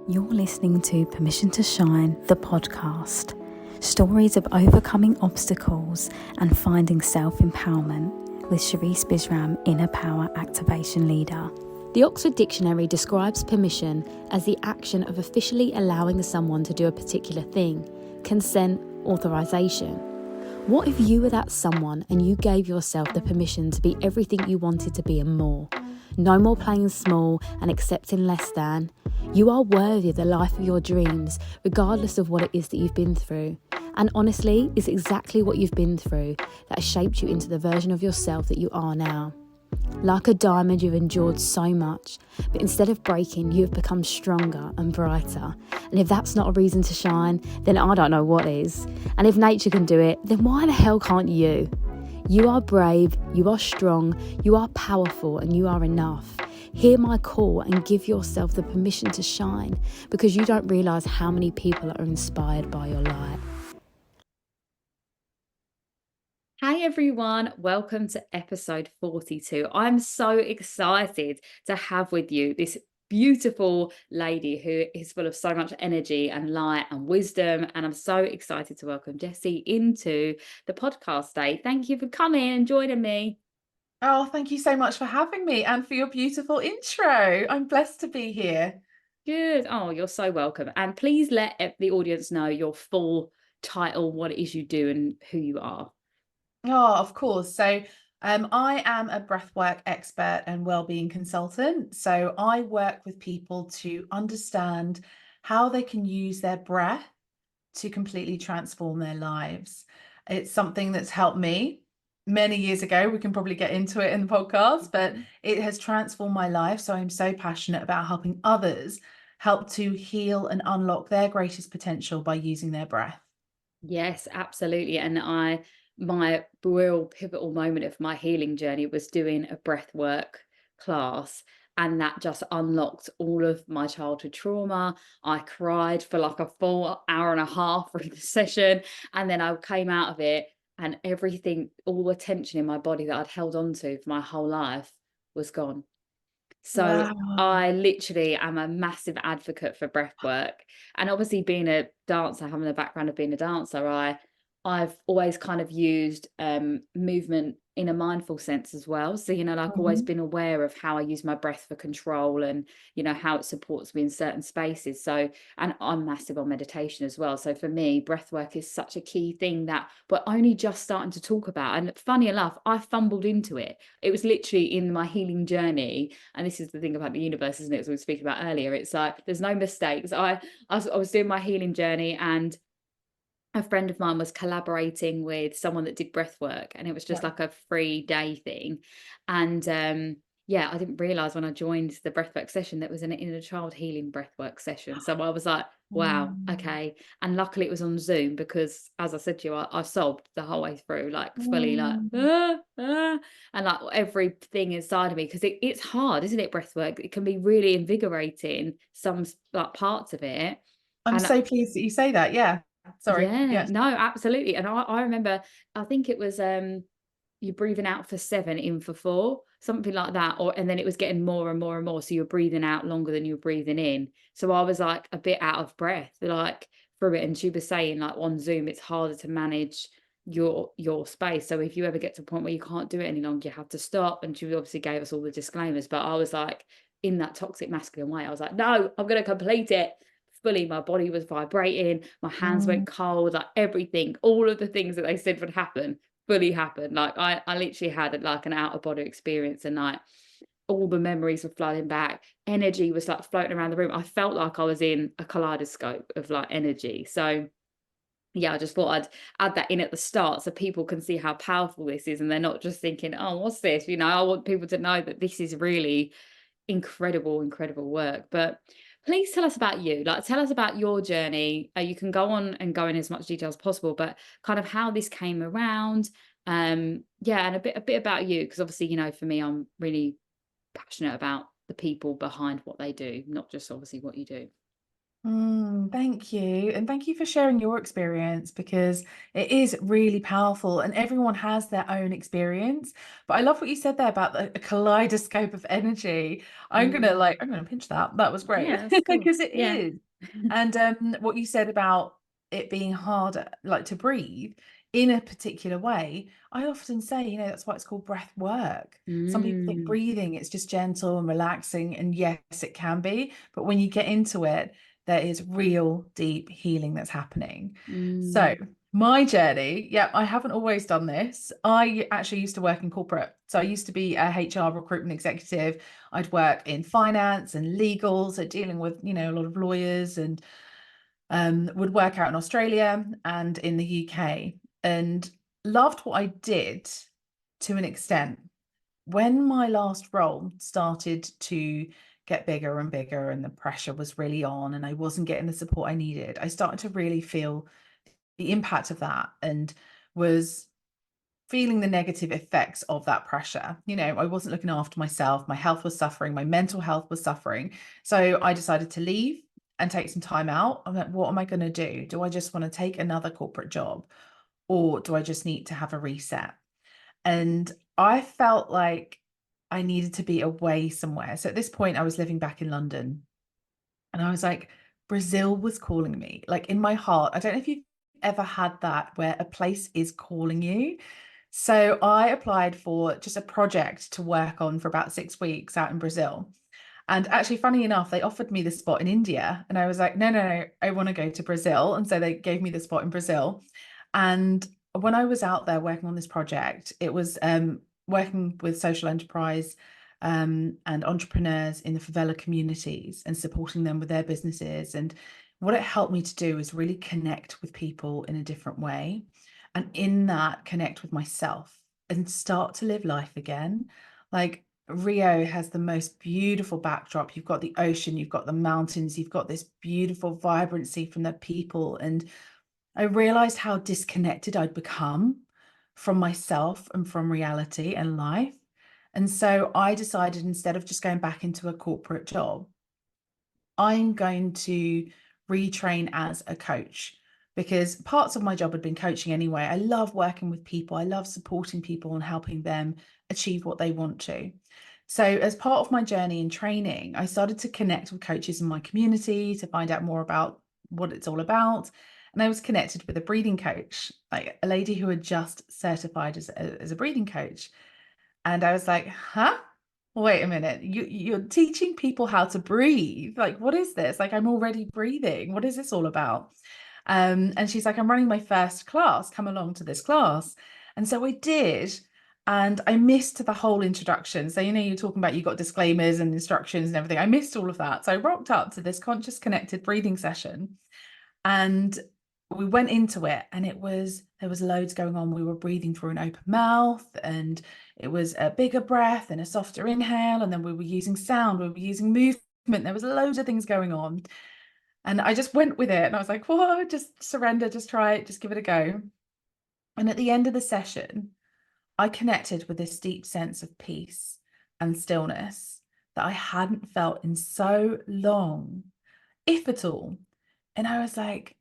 You're listening to Permission to Shine, the podcast. Stories of overcoming obstacles and finding self-empowerment with Sherisse Bisram, Inner Power Activation Leader. The Oxford Dictionary describes permission as the action of officially allowing someone to do a particular thing, consent, authorization. What if you were that someone and you gave yourself the permission to be everything you wanted to be and more? No more playing small and accepting less than. You are worthy of the life of your dreams, regardless of what it is that you've been through. And honestly, it's exactly what you've been through that has shaped you into the version of yourself that you are now. Like a diamond, you've endured so much, but instead of breaking, you have become stronger and brighter. And if that's not a reason to shine, then I don't know what is. And if nature can do it, then why the hell can't you? You are brave, you are strong, you are powerful, and you are enough. Hear my call and give yourself the permission to shine, because you don't realise how many people are inspired by your light. Hi everyone, welcome to episode 42. I'm so excited to have with you this beautiful lady who is full of so much energy and light and wisdom, and I'm so excited to welcome Jessie into the podcast today. Thank you for coming and joining me. Oh, thank you so much for having me and for your beautiful intro. I'm blessed to be here. Good. Oh, you're so welcome. And please let the audience know your full title, what it is you do and who you are. Oh, of course. So I am a breathwork expert and wellbeing consultant. So I work with people to understand how they can use their breath to completely transform their lives. It's something that's helped me many years ago. We can probably get into it in the podcast, but it has transformed my life. So I'm so passionate about helping others help to heal and unlock their greatest potential by using their breath. Yes, absolutely. And my real pivotal moment of my healing journey was doing a breath work class. And that just unlocked all of my childhood trauma. I cried for like a full hour and a half through the session. And then I came out of it, and everything, all the tension in my body that I'd held on to for my whole life was gone. So Wow. I literally am a massive advocate for breath work. And obviously being a dancer, having a background of being a dancer, I've always kind of used movement in a mindful sense as well. So, like always Mhm. been aware of how I use my breath for control and, how it supports me in certain spaces. So, and I'm massive on meditation as well. So for me, breath work is such a key thing that we're only just starting to talk about. And funny enough, I fumbled into it. It was literally in my healing journey. And this is the thing about the universe, isn't it? As we were speaking about earlier, it's like there's no mistakes. I was doing my healing journey, and a friend of mine was collaborating with someone that did breath work, and it was just Yeah. like a 3-day thing. And yeah, I didn't realize when I joined the breathwork session that was an inner child healing breathwork session. So I was like, wow, Mm. okay. And luckily it was on Zoom, because as I said to you, I sobbed the whole way through, like fully like Mm. and like everything inside of me, because it's hard, isn't it? Breathwork, it can be really invigorating, some like parts of it. I'm And so pleased that you say that. Yeah. Sorry. yeah, Yes. no, absolutely. And I remember, I think it was you're breathing out for 7, in for 4, something like that. Or and then it was getting more and more and more. So you're breathing out longer than you're breathing in. So I was like a bit out of breath, like through it. And she was saying, like on Zoom, it's harder to manage your space. So if you ever get to a point where you can't do it any longer, you have to stop. And she obviously gave us all the disclaimers. But I was like, in that toxic masculine way, I was like, no, I'm gonna complete it fully. My body was vibrating, my hands Mm. went cold, like everything, all of the things that they said would happen fully happened. Like I literally had like an out of body experience, and like all the memories were flooding back. Energy was like floating around the room. I felt like I was in a kaleidoscope of like energy. So yeah, I just thought I'd add that in at the start so people can see how powerful this is, and they're not just thinking, oh, what's this? I want people to know that this is really incredible, incredible work. But please tell us about you. Like, tell us about your journey. You can go on and go in as much detail as possible, but kind of how this came around. Yeah, and a bit about you, because obviously, for me, I'm really passionate about the people behind what they do, not just obviously what you do. Thank you. And thank you for sharing your experience because it is really powerful and everyone has their own experience. But I love what you said there about a kaleidoscope of energy. Mm. I'm gonna pinch that. That was great Yeah, that's cool. because it Yeah. is. And what you said about it being harder, like to breathe in a particular way, I often say, that's why it's called breath work. Some people think Mm. breathing, it's just gentle and relaxing, and yes, it can be. But when you get into it, there is real deep healing that's happening. So, Mm. my journey, yeah, I haven't always done this. I actually used to work in corporate. So, I used to be a HR recruitment executive. I'd work in finance and legal, so dealing with, a lot of lawyers, and would work out in Australia and in the UK, and loved what I did to an extent. When my last role started to get bigger and bigger and the pressure was really on and I wasn't getting the support I needed, I started to really feel the impact of that and was feeling the negative effects of that pressure. I wasn't looking after myself. My health was suffering. My mental health was suffering. So I decided to leave and take some time out. I'm like, what am I going to do? Do I just want to take another corporate job, or do I just need to have a reset? And I felt like I needed to be away somewhere. So at this point, I was living back in London, and I was like, Brazil was calling me, like in my heart. I don't know if you've ever had that where a place is calling you. So I applied for just a project to work on for about 6 weeks out in Brazil. And actually, funny enough, they offered me the spot in India. And I was like, no, no, no, I want to go to Brazil. And so they gave me the spot in Brazil. And when I was out there working on this project, it was working with social enterprise and entrepreneurs in the favela communities and supporting them with their businesses. And what it helped me to do is really connect with people in a different way. And in that, connect with myself and start to live life again. Like, Rio has the most beautiful backdrop. You've got the ocean, you've got the mountains, you've got this beautiful vibrancy from the people. And I realized how disconnected I'd become from myself and from reality and life. And so I decided, instead of just going back into a corporate job, I'm going to retrain as a coach, because parts of my job had been coaching anyway. I love working with people. I love supporting people and helping them achieve what they want to. So, as part of my journey in training, I started to connect with coaches in my community to find out more about what it's all about. And I was connected with a breathing coach, like a lady who had just certified as a breathing coach. And I was like, huh? Wait a minute. You're teaching people how to breathe. Like, what is this? Like, I'm already breathing. What is this all about? And she's like, I'm running my first class. Come along to this class. And so I did. And I missed the whole introduction. So, you're talking about, you got disclaimers and instructions and everything. I missed all of that. So I rocked up to this conscious connected breathing session. And we went into it, and there was loads going on. We were breathing through an open mouth, and it was a bigger breath and a softer inhale, and then we were using sound, we were using movement. There was loads of things going on, and I just went with it, and I was like, whoa, just surrender, just try it, just give it a go. And at the end of the session, I connected with this deep sense of peace and stillness that I hadn't felt in so long, if at all. And I was like,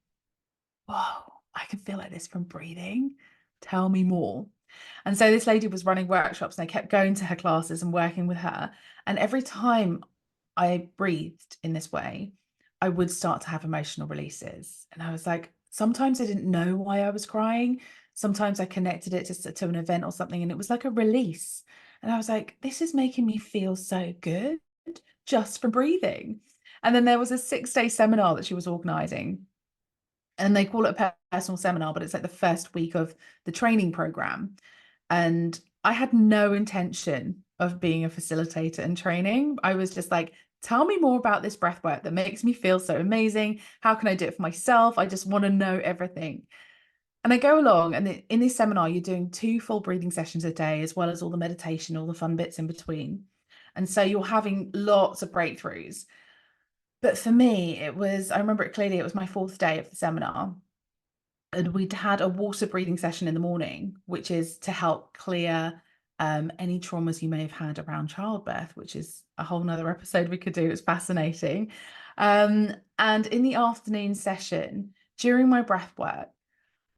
whoa, I can feel like this from breathing. Tell me more. And so this lady was running workshops, and I kept going to her classes and working with her. And every time I breathed in this way, I would start to have emotional releases. And I was like, sometimes I didn't know why I was crying. Sometimes I connected it to an event or something, and it was like a release. And I was like, this is making me feel so good just from breathing. And then there was a 6-day seminar that she was organizing, and they call it a personal seminar, but it's like the first week of the training program. And I had no intention of being a facilitator and training. I was just like, tell me more about this breath work that makes me feel so amazing. How can I do it for myself? I just want to know everything. And I go along, and in this seminar, you're doing 2 full breathing sessions a day, as well as all the meditation, all the fun bits in between. And so you're having lots of breakthroughs. But for me, I remember it clearly, it was my 4th day of the seminar. And we'd had a water breathing session in the morning, which is to help clear any traumas you may have had around childbirth, which is a whole nother episode we could do. It's fascinating. And in the afternoon session, during my breath work,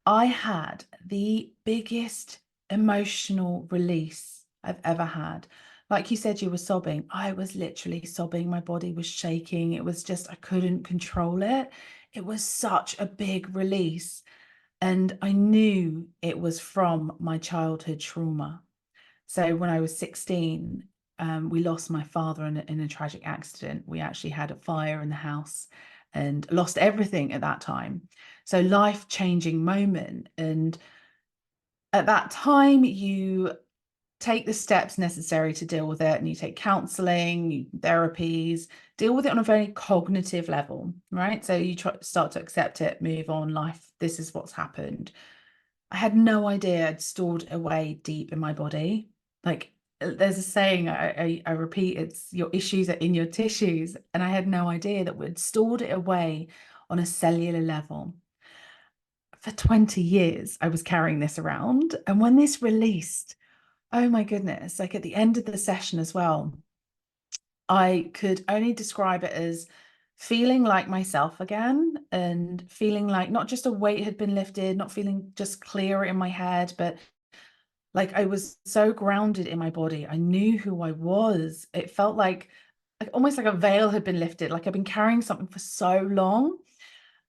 I had the biggest emotional release I've ever had. Like you said, you were sobbing. I was literally sobbing. My body was shaking. It was just, I couldn't control it. It was such a big release. And I knew it was from my childhood trauma. So when I was 16, we lost my father in a tragic accident. We actually had a fire in the house and lost everything at that time. So life-changing moment. And at that time, you take the steps necessary to deal with it, and you take counseling, therapies, deal with it on a very cognitive level, right? So you start to accept it, move on, life, this is what's happened. I had no idea I'd stored away deep in my body. Like there's a saying I repeat, it's your issues are in your tissues. And I had no idea that we'd stored it away on a cellular level. For 20 years, I was carrying this around. And when this released, oh my goodness, like at the end of the session as well, I could only describe it as feeling like myself again, and feeling like not just a weight had been lifted, not feeling just clearer in my head, but like I was so grounded in my body. I knew who I was. It felt like almost like a veil had been lifted, like I've been carrying something for so long.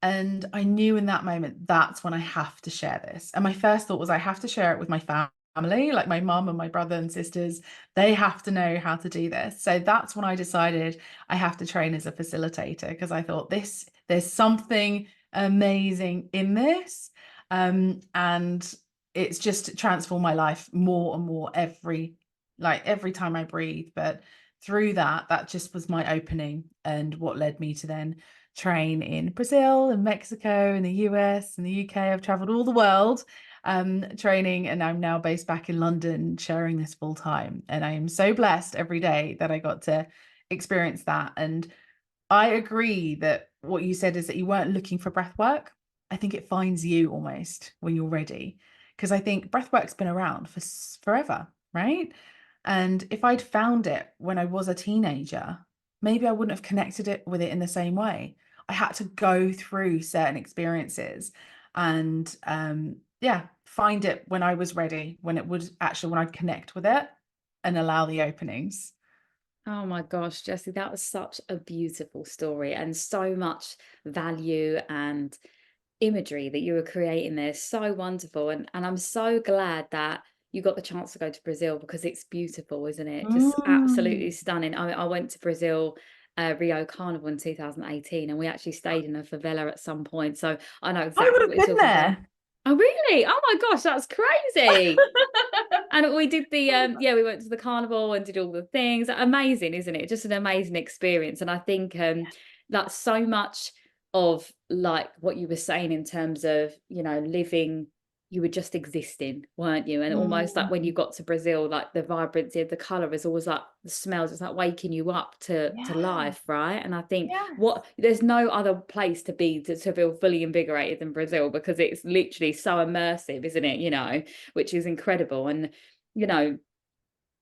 And I knew in that moment, that's when I have to share this. And my first thought was, I have to share it with my family, like my mum and my brother and sisters. They have to know how to do this. So that's when I decided I have to train as a facilitator, because I thought there's something amazing in this. And it's just transformed my life more and more every time I breathe. But through that just was my opening, and what led me to then train in Brazil and Mexico and the US and the UK. I've traveled all the world training, and I'm now based back in London sharing this full time. And I am so blessed every day that I got to experience that. And I agree that what you said is that you weren't looking for breath work. I think it finds you almost when you're ready. Because I think breath work's been around for forever, right? And if I'd found it when I was a teenager, maybe I wouldn't have connected it with it in the same way. I had to go through certain experiences and yeah, find it when I was ready, when it would actually, when I'd connect with it and allow the openings. Oh my gosh, Jessie, that was such a beautiful story, and so much value and imagery that you were creating there. So wonderful. And I'm so glad that you got the chance to go to Brazil, because it's beautiful, isn't it? Just absolutely Mm. stunning. I went to Brazil, Rio Carnival in 2018, and we actually stayed in a favela at some point. So I know I would exactly have what you're been talking about. there. Oh, really? Oh my gosh, that's crazy. And we did the yeah, we went to the carnival and did all the things. Amazing, isn't it? Just an amazing experience. And I think that's so much of like what you were saying in terms of, living, you were just existing, weren't you? And almost like when you Mm. got to Brazil, like the vibrancy of the color is always like the smells, it's like waking you up to Yeah. life, right? And I think Yes. there's no other place to be to feel fully invigorated than Brazil, because it's literally so immersive, isn't it? Which is incredible. And you know,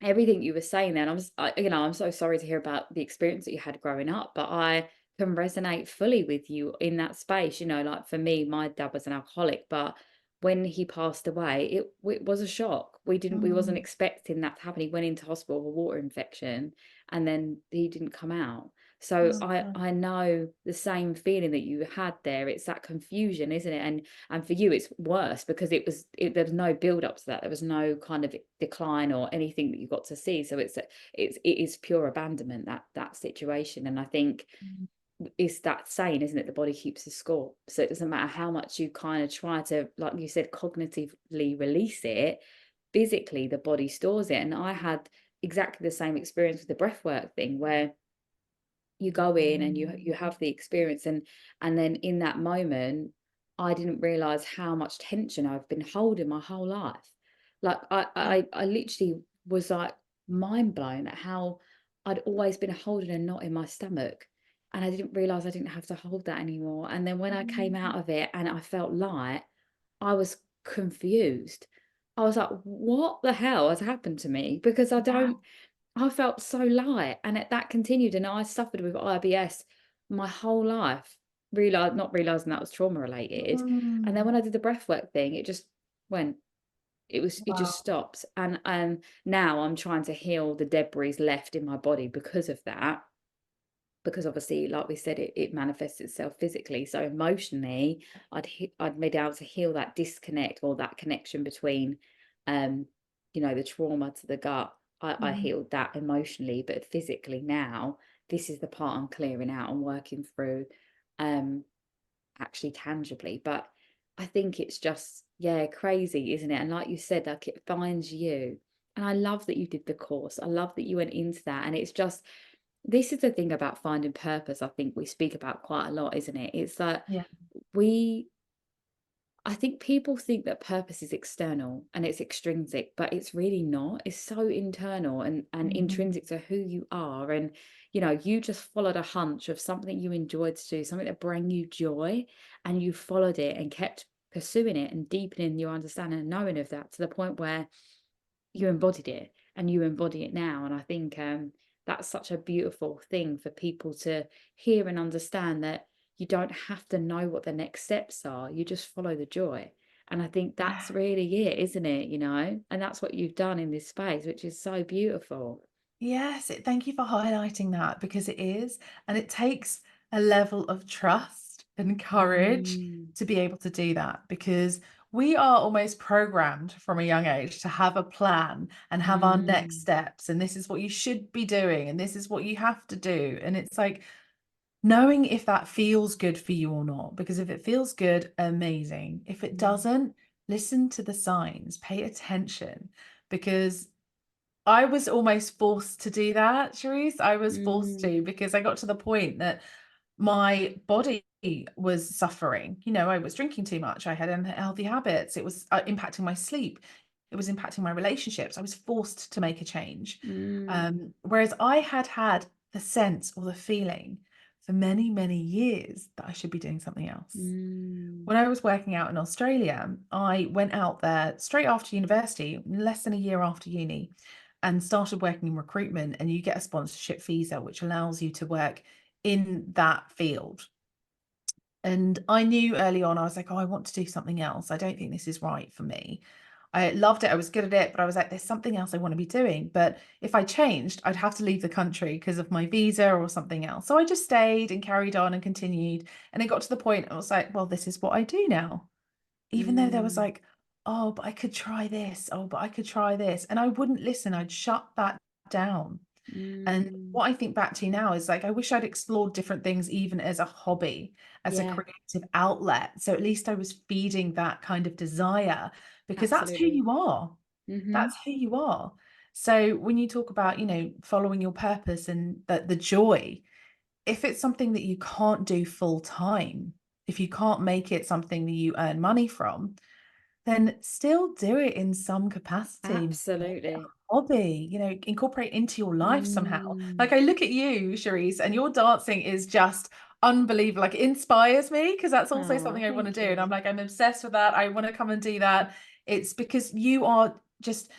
everything you were saying then, I'm so sorry to hear about the experience that you had growing up, but I can resonate fully with you in that space. Like for me, my dad was an alcoholic, but when he passed away, it was a shock. We wasn't Mm. expecting that to happen. He went into hospital with a water infection, and then he didn't come out. So Oh, I God. I know the same feeling that you had there. It's that confusion, isn't it? And for you, it's worse because there was no build up to that. There was no kind of decline or anything that you got to see. So it is pure abandonment, that situation. And I think Mm. it's that saying, isn't it? The body keeps the score. So it doesn't matter how much you kind of try to, like you said, cognitively release it, physically the body stores it. And I had exactly the same experience with the breathwork thing, where you go in and you have the experience, and then in that moment I didn't realize how much tension I've been holding my whole life. Like I literally was like mind blown at how I'd always been holding a knot in my stomach, and I didn't realize I didn't have to hold that anymore. And then when I came Mm. out of it and I felt light, I was confused. I was like, what the hell has happened to me? Because Yeah. I felt so light, and that continued. And I suffered with IBS my whole life, not realizing that was trauma related. And then Mm. when I did the breathwork thing, it just went. It just Wow. stopped. And now I'm trying to heal the debris left in my body because of that. Because obviously, like we said, it manifests itself physically. So emotionally, I'd been able to heal that disconnect or that connection between, um, the trauma to the gut. I Mhm. healed that emotionally, but physically now, this is the part I'm clearing out and working through, um, actually tangibly. But I think it's just, yeah, crazy, isn't it? And like you said, like it finds you. And I love that you did the course. I love that you went into that. And it's just, this is the thing about finding purpose, I think we speak about quite a lot, isn't it? It's that Yeah. we, I think people think that purpose is external and it's extrinsic, but it's really not. It's so internal and Mhm. intrinsic to who you are. And, you just followed a hunch of something you enjoyed to do, something that brought you joy, and you followed it and kept pursuing it and deepening your understanding and knowing of that to the point where you embodied it and you embody it now. And I think that's such a beautiful thing for people to hear and understand, that you don't have to know what the next steps are, you just follow the joy. And I think that's Yeah. really it, isn't it? And that's what you've done in this space, which is so beautiful. Yes, thank you for highlighting that because it is, and it takes a level of trust and courage Mm, to be able to do that because we are almost programmed from a young age to have a plan and have our next mm, steps, and this is what you should be doing, and this is what you have to do. And it's like knowing if that feels good for you or not, because if it feels good, amazing. If it mm, doesn't, listen to the signs, pay attention because I was almost forced to do that, Sherisse. I was forced to mm, because I got to the point that my body was suffering. I was drinking too much. I had unhealthy habits. It was impacting my sleep. It was impacting my relationships. I was forced to make a change. mm, Whereas I had had the sense or the feeling for many, many years that I should be doing something else. mm, When I was working out in Australia, I went out there straight after university, less than a year after uni, and started working in recruitment. And you get a sponsorship visa, which allows you to work in that field. And I knew early on, I was like, oh, I want to do something else. I don't think this is right for me. I loved it. I was good at it, but I was like, there's something else I want to be doing. But if I changed, I'd have to leave the country because of my visa or something else. So I just stayed and carried on and continued. And it got to the point I was like, well, this is what I do now. Even though there was mm, like, oh, but I could try this. Oh, but I could try this. And I wouldn't listen. I'd shut that down. And mm. what I think back to now is like, I wish I'd explored different things, even as a hobby, as a Yeah, creative outlet. So at least I was feeding that kind of desire because that's who absolutely. you are. Hmm. That's who you are. So when you talk about, following your purpose and the joy, if it's something that you can't do full time, if you can't make it something that you earn money from, then still do it in some capacity. Make it a Absolutely. hobby, incorporate into your life somehow. Mm. Like I look at you, Sherisse, and your dancing is just unbelievable. Like it inspires me because that's also Oh, something I want to thank do. And I'm you. like, I'm obsessed with that. I want to come and do that. It's because you are just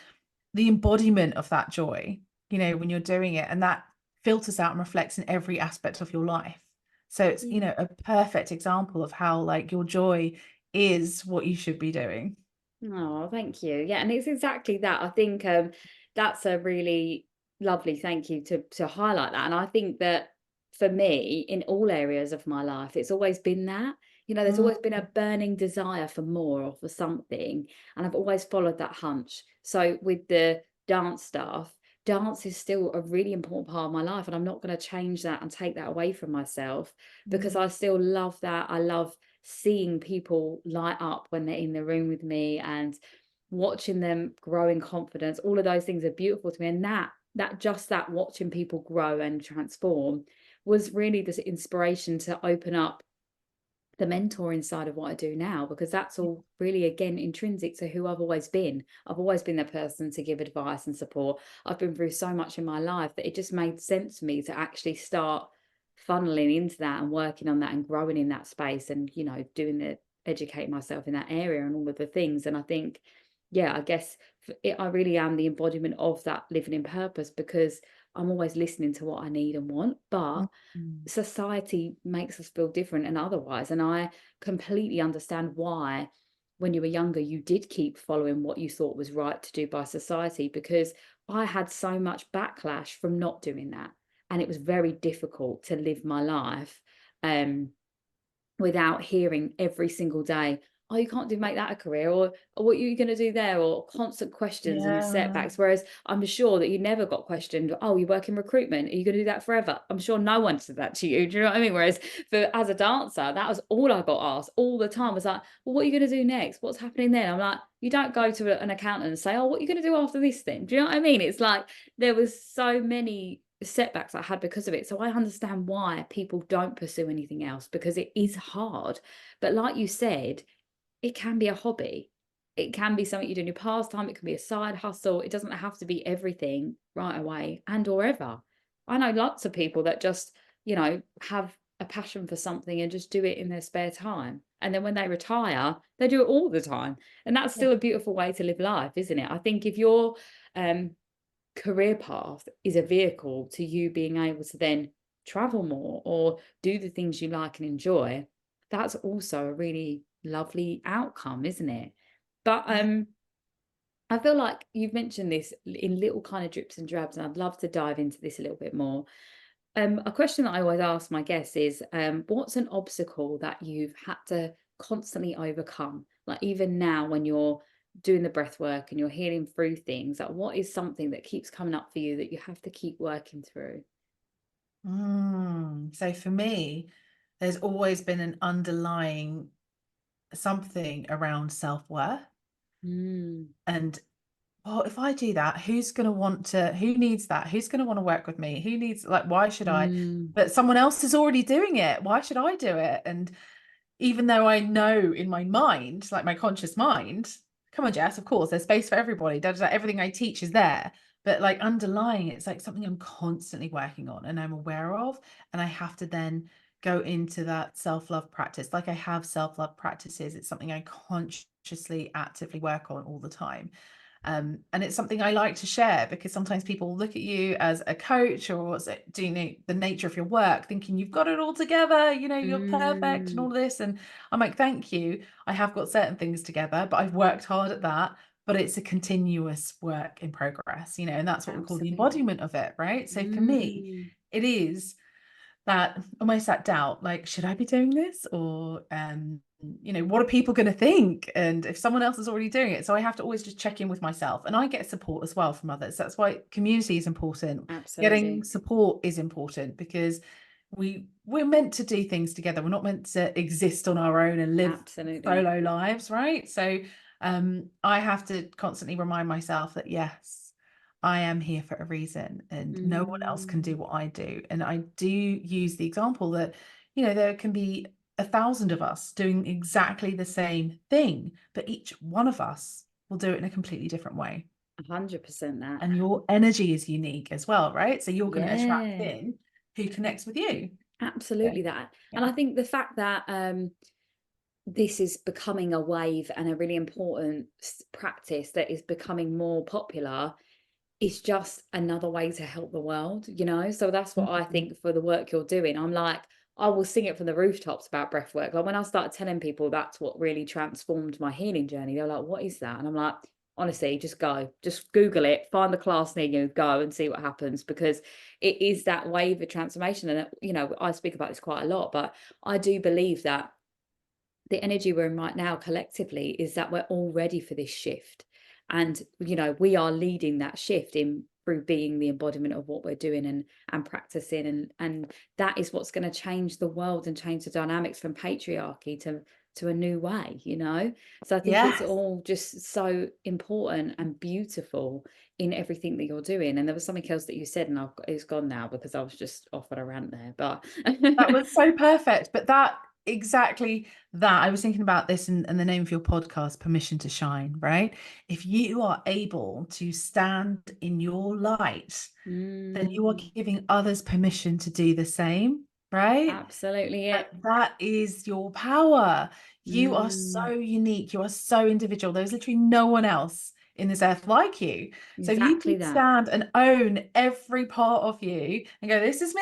the embodiment of that joy, when you're doing it, and that filters out and reflects in every aspect of your life. So it's, Yeah. a perfect example of how like your joy is what you should be doing. Oh, thank you. Yeah, and it's exactly that. I think that's a really lovely thank you to highlight that. And I think that for me, in all areas of my life, it's always been that. There's Mm, always been a burning desire for more or for something, and I've always followed that hunch. So with the dance stuff, dance is still a really important part of my life, and I'm not going to change that and take that away from myself, because mm, I still love that. I love seeing people light up when they're in the room with me and watching them grow in confidence. All of those things are beautiful to me. And that watching people grow and transform was really this inspiration to open up the mentoring side of what I do now, because that's all really, again, intrinsic to who I've always been. I've always been the person to give advice and support. I've been through so much in my life that it just made sense to me to actually start funneling into that and working on that and growing in that space, and doing the educate myself in that area and all of the things. And I think, yeah, I guess I really am the embodiment of that living in purpose, because I'm always listening to what I need and want, but Mm. society makes us feel different and otherwise. And I completely understand why, when you were younger, you did keep following what you thought was right to do by society, because I had so much backlash from not doing that. And it was very difficult to live my life without hearing every single day, oh, you can't make that a career, or what are you going to do there, or constant questions and Yeah. setbacks. Whereas I'm sure that you never got questioned, oh, you work in recruitment, are you going to do that forever? I'm sure no one said that to you. Do you know what I mean? Whereas as a dancer, that was all I got asked all the time, was like, well, what are you going to do next? What's happening then? I'm like, you don't go to an accountant and say, oh, what are you going to do after this then? Do you know what I mean? It's like there was so many setbacks I had because of it. So I understand why people don't pursue anything else, because it is hard. But like you said, it can be a hobby. It can be something you do in your pastime. It can be a side hustle. It doesn't have to be everything right away and or ever. I know lots of people that just, have a passion for something and just do it in their spare time. And then when they retire, they do it all the time. And that's Yeah. still a beautiful way to live life, isn't it? I think if you're career path is a vehicle to you being able to then travel more or do the things you like and enjoy, that's also a really lovely outcome, isn't it? But Yeah. I feel like you've mentioned this in little kind of drips and drabs, and I'd love to dive into this a little bit more. A question that I always ask my guests is, what's an obstacle that you've had to constantly overcome? Like even now when you're doing the breath work and you're healing through things, like what is something that keeps coming up for you that you have to keep working through? So for me, there's always been an underlying something around self-worth. Mm, And well, if I do that, who needs that? Who's going to want to work with me? Who needs, like, why should I? mm, But someone else is already doing it. Why should I do it? And even though I know in my mind, like my conscious mind, come on, Jess, of course, there's space for everybody. Everything I teach is there. But like underlying, it's like something I'm constantly working on and I'm aware of. And I have to then go into that self-love practice. Like I have self-love practices. It's something I consciously, actively work on all the time. And it's something I like to share because sometimes people look at you as a coach or do you know the nature of your work, thinking you've got it all together, you're perfect and mm, all this. And I'm like, thank you. I have got certain things together, but I've worked hard at that. But it's a continuous work in progress, and that's what we call the absolutely. embodiment of it, right? So for me, Mm, it is that almost that doubt, like, should I be doing this? Or what are people going to think? And if someone else is already doing it, so I have to always just check in with myself, and I get support as well from others. That's why community is important. Getting absolutely. support is important because we're meant to do things together. We're not meant to exist on our own and live Absolutely. solo lives, right? So I have to constantly remind myself that yes, I am here for a reason and no one else can do Mm, what I do. And I do use the example that, there can be 1,000 of us doing exactly the same thing, but each one of us will do it in a completely different way. 100% that. And your energy is unique as well, right? So you're going to attract Yeah. in who connects with you. Yeah. Absolutely that. And Yeah. I think the fact that this is becoming a wave and a really important practice that is becoming more popular is just another way to help the world, So that's what I Mhm. think for the work you're doing. I'm like, I will sing it from the rooftops about breath work. Like when I started telling people that's what really transformed my healing journey, they're like, what is that? And I'm like, honestly, just go, just Google it, find the class near you, go and see what happens, because it is that wave of transformation. And, I speak about this quite a lot, but I do believe that the energy we're in right now collectively is that we're all ready for this shift. And, we are leading that shift in through being the embodiment of what we're doing and practicing. And that is what's going to change the world and change the dynamics from patriarchy to a new way. So I think it's Yes. all just so important and beautiful in everything that you're doing. And there was something else that you said, and it's gone now because I was just off on a rant there. But That was so perfect. But exactly that. I was thinking about this and the name of your podcast, Permission to Shine, right? If you are able to stand in your light, then you are Mm, giving others permission to do the same, right? absolutely And it. that is your power. You are so Mm, unique. You are so individual. There's literally no one else in this earth like you. So if you Exactly can that. stand and own every part of you and go, this is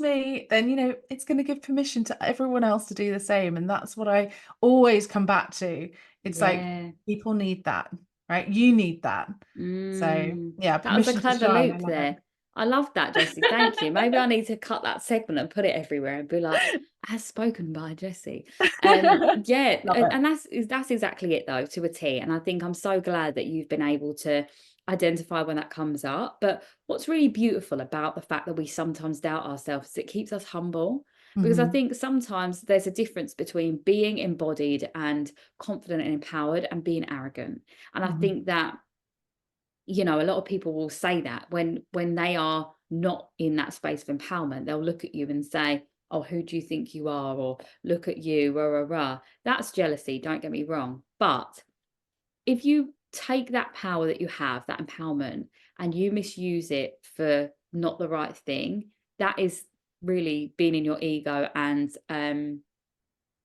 me, then, you know, it's going to give permission to everyone else to do the same. And that's what I always come back to. It's like Yeah. people need that, right? You need that. So yeah, That was a permission to clever shine. I loop love it. there. I love that, Jessie. Thank you. Maybe I need to cut that segment and put it everywhere and be like, as spoken by Jessie. Yeah, Love it. and that's exactly it though, to a T. And I think I'm so glad that you've been able to identify when that comes up. But what's really beautiful about the fact that we sometimes doubt ourselves is it keeps us humble. Because I Mhm. think sometimes there's a difference between being embodied and confident and empowered and being arrogant. And I Mhm. think that, you know, a lot of people will say that when they are not in that space of empowerment, they'll look at you and say, oh, who do you think you are? Or look at you, rah, rah, rah. That's jealousy, don't get me wrong. But if you take that power that you have, that empowerment, and you misuse it for not the right thing, that is really being in your ego and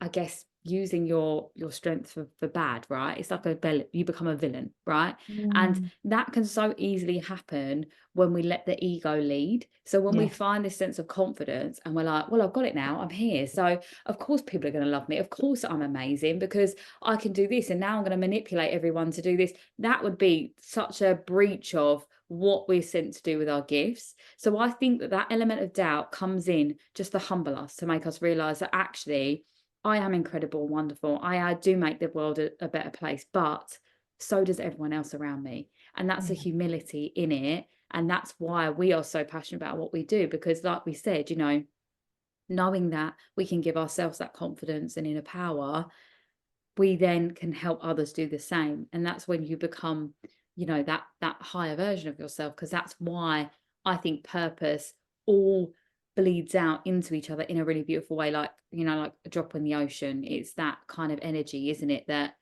I guess using your strength for bad, right? It's like you become a villain, right? And Mm. that can so easily happen when we let the ego lead. So when we Yes. find this sense of confidence and we're like, well, I've got it now, I'm here. So of course people are going to love me. Of course I'm amazing because I can do this. And now I'm going to manipulate everyone to do this. That would be such a breach of what we're sent to do with our gifts. So I think that element of doubt comes in just to humble us, to make us realize that actually I am incredible, wonderful. I do make the world a better place, but so does everyone else around me. And that's a Yeah. humility in it. And that's why we are so passionate about what we do, because like we said, you know, knowing that we can give ourselves that confidence and inner power, we then can help others do the same. And that's when you become, you know, that higher version of yourself, because that's why I think purpose all bleeds out into each other in a really beautiful way, like, you know, like a drop in the ocean. It's that kind of energy, isn't it, that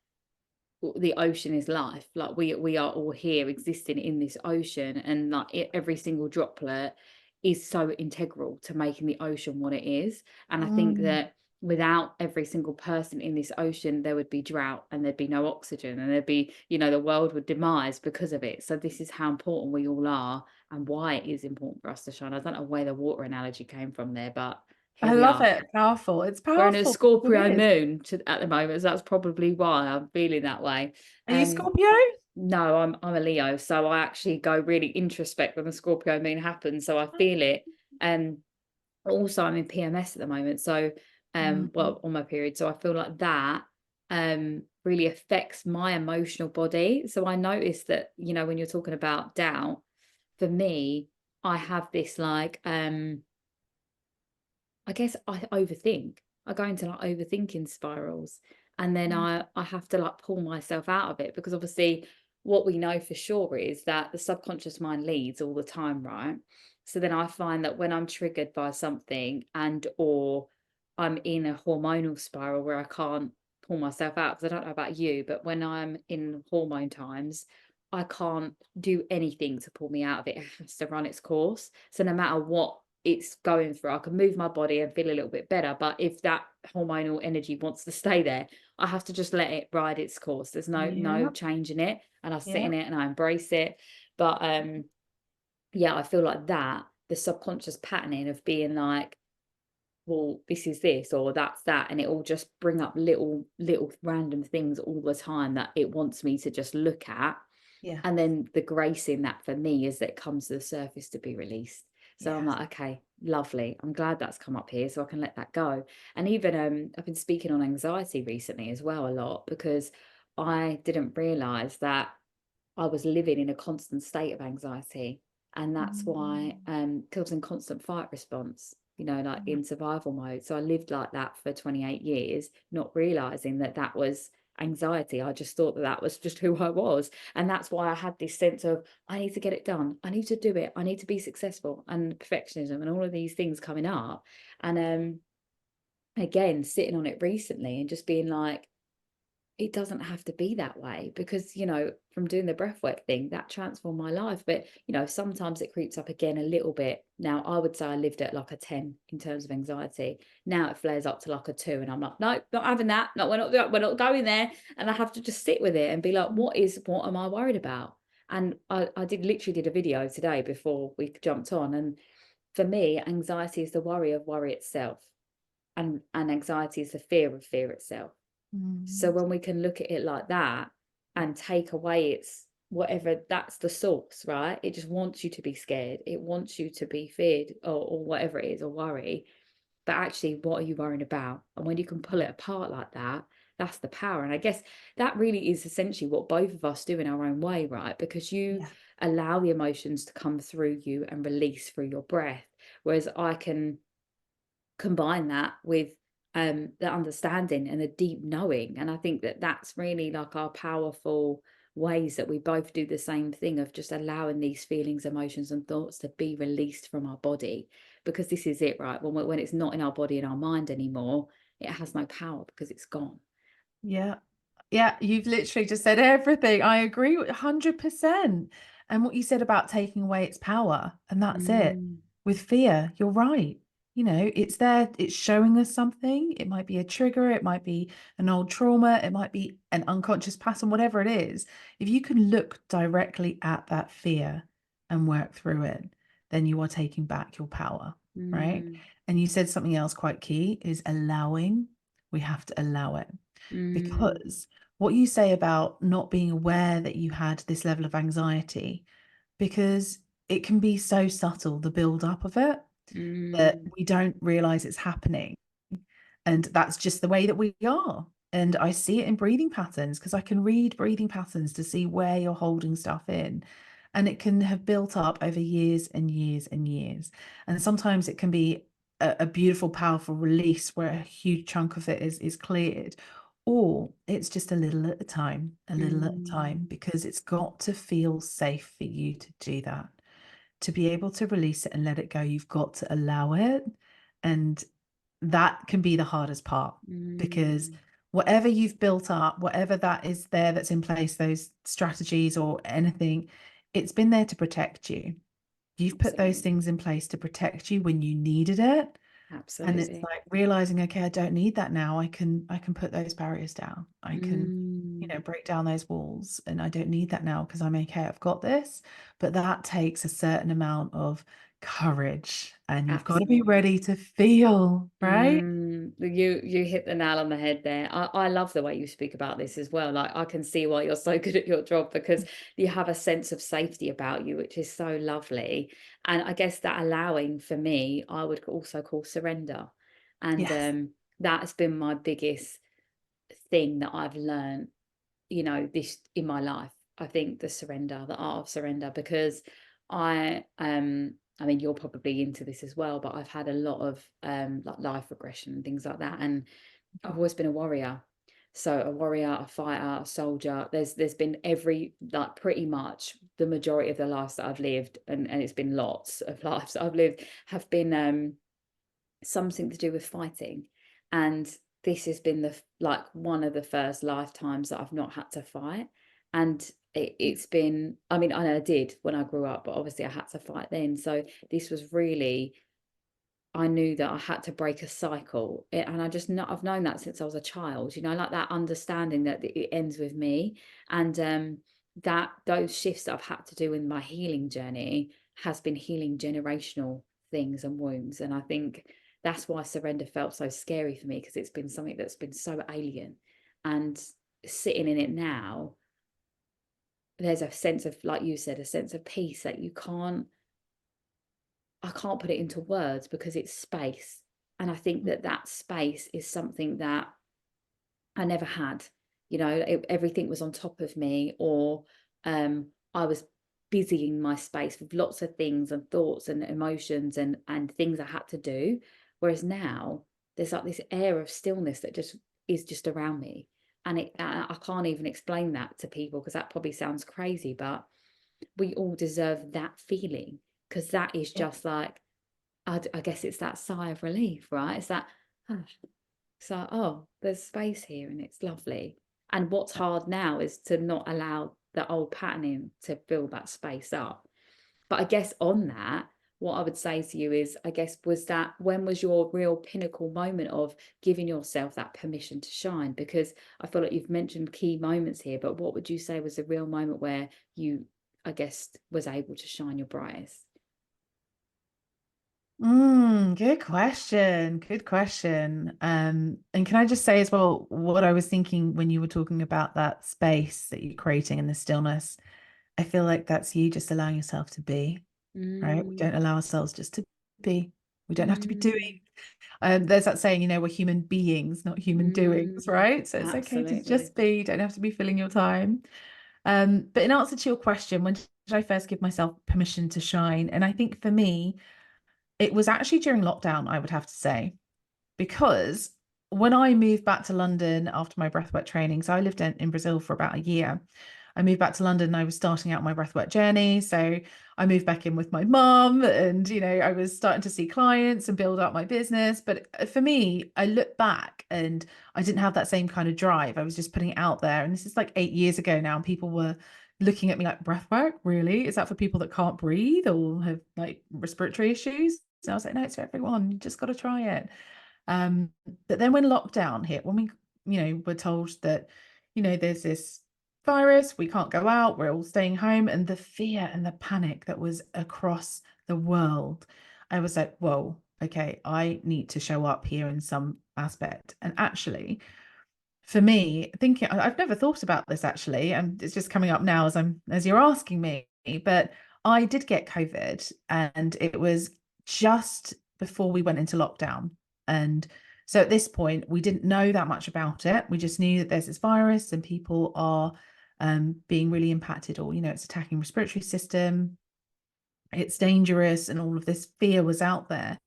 the ocean is life. Like we are all here existing in this ocean, and like every single droplet is so integral to making the ocean what it is. And I think Mm. that without every single person in this ocean, there would be drought and there'd be no oxygen, and there'd be, you know, the world would demise because of it. So this is how important we all are and why it is important for us to shine. I don't know where the water analogy came from there, but here I we love are. it. Powerful. It's We're in a powerful. Scorpio It is. moon at the moment, so that's probably why I'm feeling that way. Are you Scorpio? No, I'm a Leo, so I actually go really introspect when the Scorpio moon happens, so I feel it. Also I'm in PMS at the moment, so Mm. well, on my period, so I feel like that really affects my emotional body. So I noticed that, you know, when you're talking about doubt, for me, I have this like I guess I overthink. I go into like overthinking spirals, and then Mm. I have to like pull myself out of it, because obviously what we know for sure is that the subconscious mind leads all the time, right? So then I find that when I'm triggered by something and or I'm in a hormonal spiral where I can't pull myself out, because I don't know about you, but when I'm in hormone times, I can't do anything to pull me out of it. It has to run its course. So no matter what it's going through, I can move my body and feel a little bit better. But if that hormonal energy wants to stay there, I have to just let it ride its course. There's no Yeah. changing it, and I sit Yeah. in it and I embrace it. But yeah, I feel like that the subconscious patterning of being like, well, this is this or that's that, and it will just bring up little random things all the time that it wants me to just look at. Yeah. And then the grace in that for me is that it comes to the surface to be released. So I'm Yes. like, okay, lovely. I'm glad that's come up here so I can let that go. And even I've been speaking on anxiety recently as well a lot, because I didn't realize that I was living in a constant state of anxiety. And that's why Mm. because I was in constant fight response, you know, like Yeah. in survival mode. So I lived like that for 28 years, not realizing that that was anxiety. I just thought that that was just who I was. And that's why I had this sense of, I need to get it done. I need to do it. I need to be successful, and perfectionism and all of these things coming up. And again, sitting on it recently and just being like, it doesn't have to be that way, because, you know, from doing the breathwork thing, that transformed my life. But, you know, sometimes it creeps up again a little bit. Now, I would say I lived at like a 10 in terms of anxiety. Now it flares up to like a 2, and I'm like, no, not having that. No, we're not going there. And I have to just sit with it and be like, what am I worried about? And I literally did a video today before we jumped on. And for me, anxiety is the worry of worry itself. And anxiety is the fear of fear itself. So when we can look at it like that and take away its whatever, that's the source, right? It just wants you to be scared. It wants you to be feared, or whatever it is, or worry. But actually, what are you worrying about? And when you can pull it apart like that, that's the power. And I guess that really is essentially what both of us do in our own way, right? Because you allow the emotions to come through you and release through your breath. Whereas I can combine that with the understanding and the deep knowing. And I think that that's really like our powerful ways that we both do the same thing of just allowing these feelings, emotions, and thoughts to be released from our body. Because this is it, right? When it's not in our body and our mind anymore, it has no power because it's gone. Yeah. Yeah, you've literally just said everything. I agree with 100%. And what you said about taking away its power, and that's it. With fear, you're right. You know, it's there, it's showing us something. It might be a trigger, it might be an old trauma, it might be an unconscious pattern, whatever it is. If you can look directly at that fear and work through it, then you are taking back your power, right? And you said something else quite key is allowing. We have to allow it. Because what you say about not being aware that you had this level of anxiety, because it can be so subtle, the build up of it, that we don't realize it's happening. And that's just the way that we are. And I see it in breathing patterns, because I can read breathing patterns to see where you're holding stuff in. And it can have built up over years and years and years. And sometimes it can be a beautiful, powerful release where a huge chunk of it is cleared. Or it's just a little at a time, because it's got to feel safe for you to do that. To be able to release it and let it go, you've got to allow it. And that can be the hardest part, because whatever you've built up, whatever that is there that's in place, those strategies or anything, it's been there to protect you. You've put those things in place to protect you when you needed it. And it's like realizing, okay, I don't need that now. I can put those barriers down. I can, you know, break down those walls, and I don't need that now because I'm okay. I've got this. But that takes a certain amount of courage, and you've got to be ready to feel, right? You hit the nail on the head there. I love the way you speak about this as well. Like, I can see why you're so good at your job, because you have a sense of safety about you, which is so lovely. And I guess that allowing, for me, I would also call surrender. And that's been my biggest thing that I've learned, you know, this in my life. I think the art of surrender, because I mean, you're probably into this as well, but I've had a lot of like life regression and things like that, and I've always been a warrior. So a warrior, a fighter, a soldier. There's been like pretty much the majority of the lives that I've lived, and it's been lots of lives that I've lived, have been something to do with fighting. And this has been like one of the first lifetimes that I've not had to fight. And it's been, I mean, I know I did when I grew up, but obviously I had to fight then. So this was really, I knew that I had to break a cycle. And I've known that since I was a child, you know, like that understanding that it ends with me. And that those shifts that I've had to do in my healing journey has been healing generational things and wounds. And I think that's why surrender felt so scary for me, because it's been something that's been so alien. And sitting in it now, there's a sense of, like you said, a sense of peace that I can't put it into words, because it's space. And I think that space is something that I never had. You know, everything was on top of me, or I was busying my space with lots of things and thoughts and emotions and things I had to do. Whereas now there's like this air of stillness that just is just around me. And I can't even explain that to people, because that probably sounds crazy, but we all deserve that feeling, because that is just like, I guess it's that sigh of relief, right? It's that, it's like, oh, there's space here and it's lovely. And what's hard now is to not allow the old patterning to fill that space up. But I guess on that, what I would say to you is, I guess, when was your real pinnacle moment of giving yourself that permission to shine? Because I feel like you've mentioned key moments here, but what would you say was the real moment where you, I guess, was able to shine your brightest? Good question. Good question. And can I just say as well, what I was thinking when you were talking about that space that you're creating in the stillness, I feel like that's you just allowing yourself to be, right? We don't allow ourselves just to be. We don't have to be doing. There's that saying, we're human beings, not human doings, right? So it's okay to Absolutely. just be. You don't have to be filling your time. But in answer to your question, when did I first give myself permission to shine? And I think for me, it was actually during lockdown, I would have to say, because when I moved back to London after my breathwork training, so I lived in Brazil for about a year. I moved back to London and I was starting out my breathwork journey. So I moved back in with my mum and, I was starting to see clients and build up my business. But for me, I look back and I didn't have that same kind of drive. I was just putting it out there. And this is like 8 years ago now. And people were looking at me like, breathwork, really? Is that for people that can't breathe or have like respiratory issues? And I was like, no, it's for everyone. You just got to try it. But then when lockdown hit, when we, were told that, there's this virus, we can't go out, we're all staying home, and the fear and the panic that was across the world, I was like, whoa, okay, I need to show up here in some aspect. And actually, for me, thinking, I've never thought about this actually, and it's just coming up now as you're asking me, but I did get COVID, and it was just before we went into lockdown. And so at this point, we didn't know that much about it. We just knew that there's this virus and people are being really impacted, or, it's attacking respiratory system. It's dangerous, and all of this fear was out there.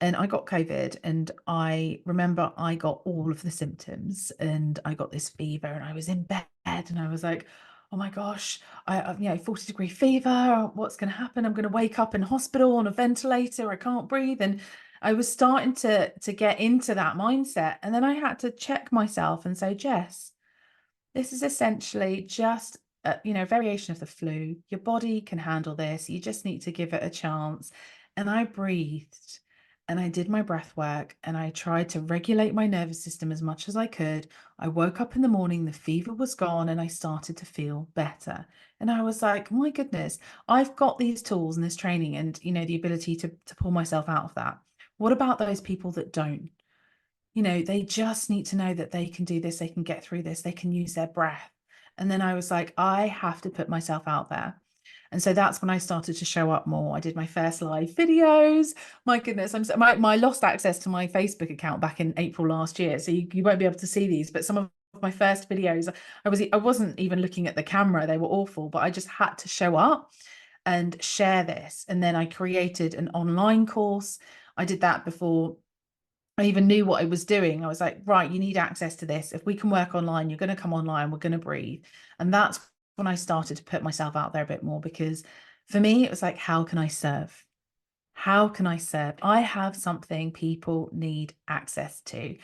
And I got COVID, and I remember I got all of the symptoms, and I got this fever, and I was in bed, and I was like, oh my gosh, I 40-degree fever. What's going to happen? I'm going to wake up in hospital on a ventilator. I can't breathe. And I was starting to get into that mindset. And then I had to check myself and say, Jess, this is essentially just a variation of the flu. Your body can handle this. You just need to give it a chance. And I breathed and I did my breath work and I tried to regulate my nervous system as much as I could. I woke up in the morning, the fever was gone, and I started to feel better. And I was like, my goodness, I've got these tools and this training and, the ability to pull myself out of that. What about those people that don't? They just need to know that they can do this, they can get through this, they can use their breath. And then I was like, I have to put myself out there. And so that's when I started to show up more. I did my first live videos. My goodness, my lost access to my Facebook account back in April last year. So you won't be able to see these, but some of my first videos, I wasn't even looking at the camera. They were awful, but I just had to show up and share this. And then I created an online course. I did that before I even knew what I was doing. I was like, right, you need access to this. If we can work online, you're going to come online, we're going to breathe. And that's when I started to put myself out there a bit more, because for me, it was like, how can I serve? How can I serve? I have something people need access to.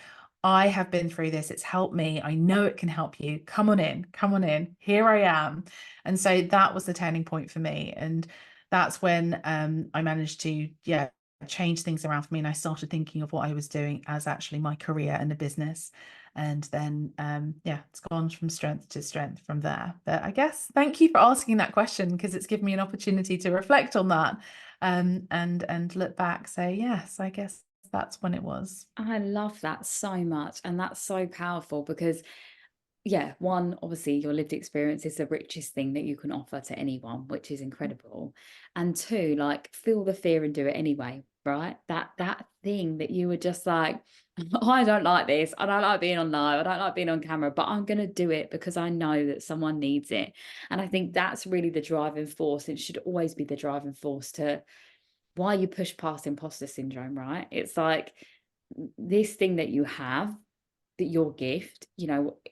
I have been through this. It's helped me. I know it can help you. Come on in. Come on in. Here I am. And so that was the turning point for me. And that's when I managed to, change things around for me. And I started thinking of what I was doing as actually my career and a business. And then, it's gone from strength to strength from there. But I guess thank you for asking that question, because it's given me an opportunity to reflect on that and look back. So yes, I guess that's when it was. I love that so much. And that's so powerful because, yeah, one, obviously your lived experience is the richest thing that you can offer to anyone, which is incredible. And two, like, feel the fear and do it anyway, right? That thing that you were just like, I don't like this. I don't like being on live. I don't like being on camera, but I'm going to do it because I know that someone needs it. And I think that's really the driving force. It should always be the driving force to why you push past imposter syndrome, right? It's like this thing that you have, that your gift,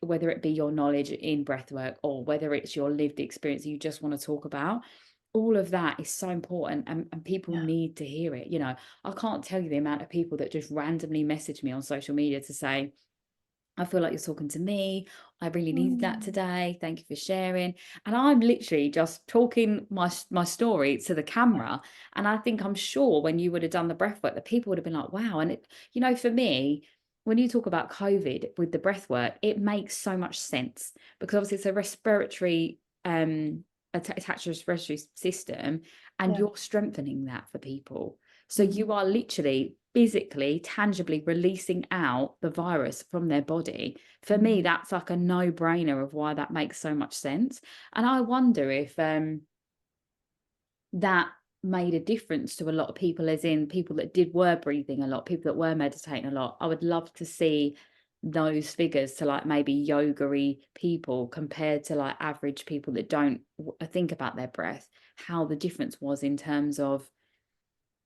whether it be your knowledge in breathwork or whether it's your lived experience you just want to talk about, all of that is so important, and people need to hear it. I can't tell you the amount of people that just randomly message me on social media to say, I feel like you're talking to me. I really needed that Mm. today. Thank you for sharing. And I'm literally just talking my story to the camera. And I think, I'm sure when you would have done the breath work, that people would have been like, wow. And it, you know, for me, when you talk about COVID with the breath work, it makes so much sense, because obviously it's a respiratory attached to the respiratory system, and Yeah. you're strengthening that for people. So Mhm. you are literally physically, tangibly releasing out the virus from their body. For me, that's like a no-brainer of why that makes so much sense. And I wonder if that made a difference to a lot of people, as in people that were breathing a lot, people that were meditating a lot. I would love to see those figures to like maybe yoga-y people compared to like average people that don't think about their breath, how the difference was in terms of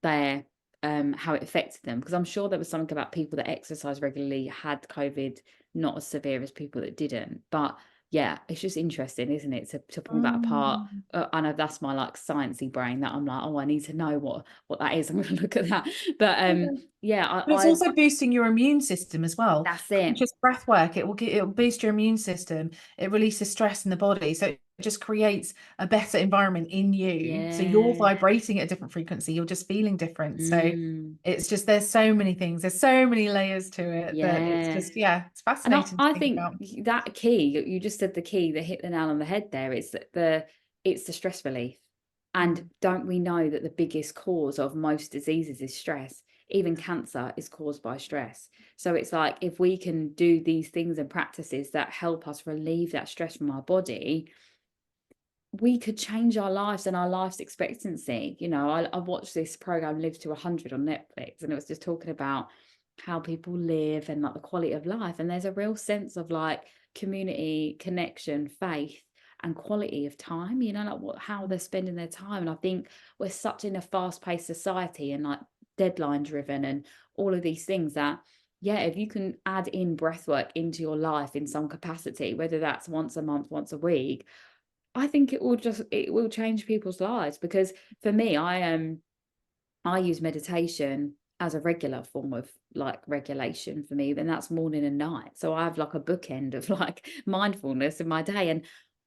their how it affected them, because I'm sure there was something about people that exercise regularly had COVID not as severe as people that didn't. But yeah, it's just interesting, isn't it, to pull that apart. Mm. I know that's my like sciencey brain, that I'm like, oh, I need to know what that is. I'm going to look at that. But yeah, But it's I also boosting your immune system as well. that's it. Just breath work, it'll boost your immune system. It releases stress in the body. So it just creates a better environment in you. So you're Yeah. vibrating at a different frequency. You're just feeling different. So Mm, it's just, there's so many things. There's so many layers to it that it's yeah. just, yeah, it's And fascinating to I think think about. that key, you just said the key, that hit the nail on the head there. It's that it's the stress relief. And Mm. don't we know that the biggest cause of most diseases is stress? Even cancer is caused by stress. So it's like, if we can do these things and practices that help us relieve that stress from our body, we could change our lives and our life's expectancy. You know, I watched this program, Live to 100, on Netflix, and it was just talking about how people live and like the quality of life. And there's a real sense of like community, connection, faith, and quality of time, you know, like how they're spending their time. And I think we're such in a fast-paced society and like deadline driven and all of these things, that yeah, if you can add in breath work into your life in some capacity, whether that's once a month, once a week, I think it will change people's lives. Because for me, I use meditation as a regular form of like regulation for me, and that's morning and night. So I have like a bookend of like mindfulness in my day, and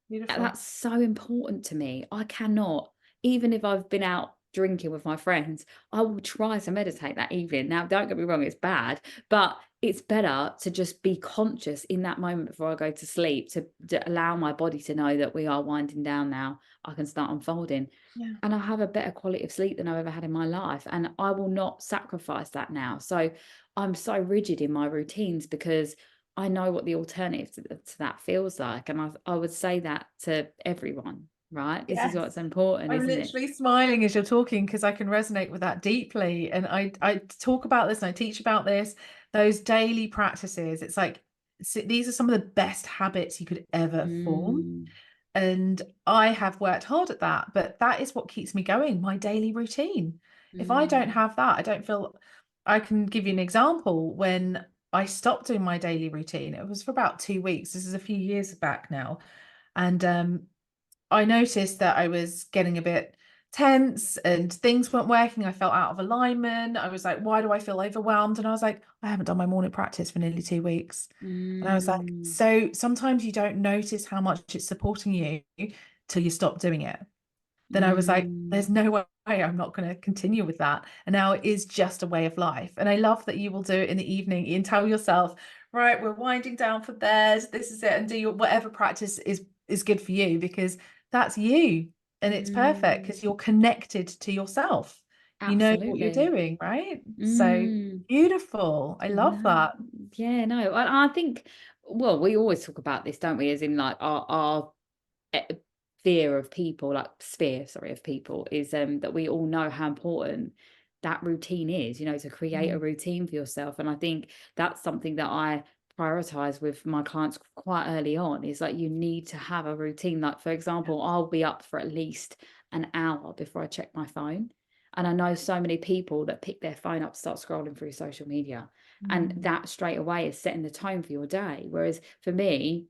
Beautiful. that's so important to me. I cannot, even if I've been out drinking with my friends, I will try to meditate that evening. Now, don't get me wrong, it's bad, but it's better to just be conscious in that moment before I go to sleep, to allow my body to know that we are winding down now. I can start unfolding. Yeah. And I have a better quality of sleep than I've ever had in my life. And I will not sacrifice that now. So I'm so rigid in my routines, because I know what the alternative to that feels like. And I would say that to everyone, right? This is Yes. what's important, I'm isn't it? literally smiling as you're talking because I can resonate with that deeply. And I talk about this and I teach about this, those daily practices. It's like, these are some of the best habits you could ever form. Mm, And I have worked hard at that, but that is what keeps me going, my daily routine. If I don't mm, have that, I don't feel. I can give you an example. When I stopped doing my daily routine, it was for about 2 weeks. This is a few years back now. And I noticed that I was getting a bit tense and things weren't working. I felt out of alignment. I was like, why do I feel overwhelmed? And I was like, I haven't done my morning practice for nearly 2 weeks. And I was like, mm, so sometimes you don't notice how much it's supporting you till you stop doing it. Then I was like, mm. there's no way I'm not going to continue with that. And now it is just a way of life. And I love that you will do it in the evening and tell yourself, right, we're winding down for bed. This is it. And do your whatever practice is good for you, because that's you. And it's perfect Mm, because you're connected to yourself. You know what you're absolutely. doing, right? So Mm. beautiful. I love No, that. yeah, no. I think, well, we always talk about this, don't we? As in like our eh, fear of people, like sphere, sorry, of people, is that we all know how important that routine is, you know, to create a Mm, routine for yourself. And I think that's something that I prioritize with my clients quite early on, is like, you need to have a routine. Like, for example, I'll be up for at least an hour before I check my phone. And I know so many people that pick their phone up, start scrolling through social media, and mm, that straight away is setting the tone for your day. Whereas for me,